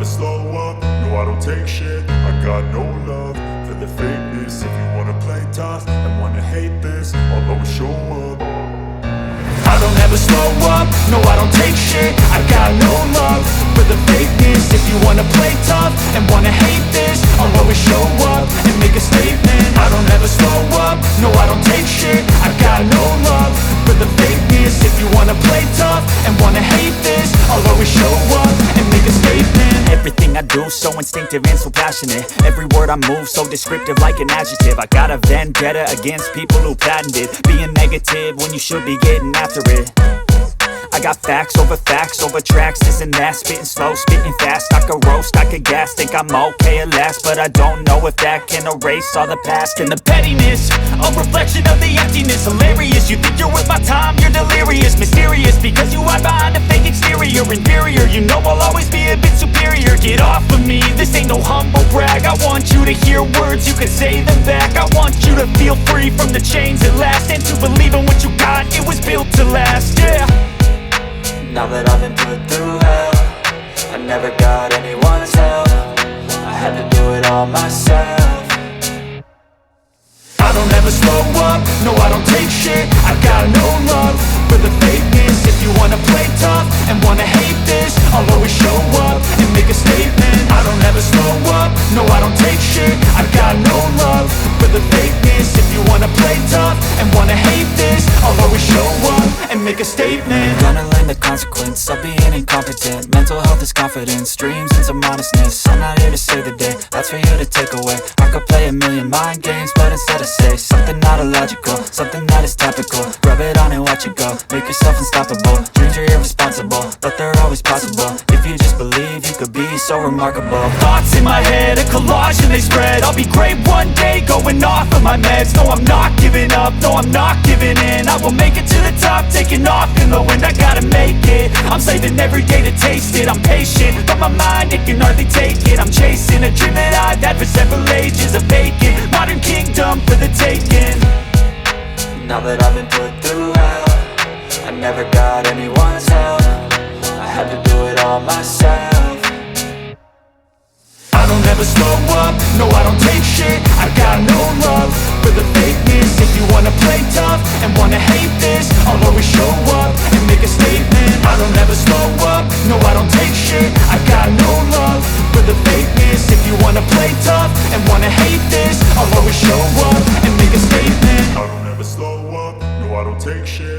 slow up, no I don't take shit. I got no love for the fakeness. If you wanna play tough and wanna hate this, I'll always show up. I don't ever slow up, no I don't take shit. I got no love for the fakeness. If you wanna play tough and wanna hate this, I'll always show up and make a statement. I don't ever slow up, no I don't take shit. I got no love for the fakeness. If you wanna play tough and wanna hate this, I'll always show up and make a statement. Everything I do so instinctive and so passionate. Every word I move so descriptive like an adjective. I got a vendetta against people who patented being negative when you should be getting after it. I got facts over tracks, this and that. Spitting slow, spitting fast. I could roast, I could gas. Think I'm okay at last, but I don't know if that can erase all the past. And the pettiness, a reflection of the emptiness. Hilarious, you think you're worth my time, you're delirious. Mysterious, because you hide behind a fake exterior. Inferior, you know I'll always be a bit superior. Get off of me, this ain't no humble brag. I want you to hear words, you can say them back. I want you to feel free from the chains at last, and to believe in what you got, it was built to last, yeah. Now that I've been put through hell, I never got anyone's help. I had to do it all myself. I don't ever slow up, no I don't take shit. I got no love for the fakeness. If you wanna play tough and wanna hate this, I'll always show up and make a statement. I don't ever slow up, no I don't take shit. I got no love for the fakeness. If you wanna play tough and wanna hate this, I'll always show up and make a statement. Gonna learn the consequence of being incompetent. Mental health is confidence, dreams and some honestness. I'm not here to save the day, that's for you to take away. I could play a million mind games, but instead I say something not illogical, something that is topical. Rub it on and watch it go, make yourself unstoppable. Dreams are irresponsible, but they're always possible. If you just believe, you could be so remarkable. Thoughts in my head, a collage and they spread. I'll be great one day, going off of my meds. No, I'm not giving up, no, I'm not giving in. I will make it to the top, taking off in the wind. I gotta make it, I'm saving every day to taste it. I'm patient, but my mind, it can hardly take it. I'm chasing a dream that I've had for several ages. A vacant, modern kingdom for the taking. Now that I've been put through hell, I never got anyone's help. I had to do it all myself. I don't ever slow up, no I don't take shit. I got no love for the fakeness. If you wanna play tough and wanna hate this, I'll always show up and make a statement. I don't ever slow up, no I don't take shit. I got no love for the fakeness. If you wanna play tough and wanna hate this, I'll always show up and make a statement. I don't ever slow up, no I don't take shit.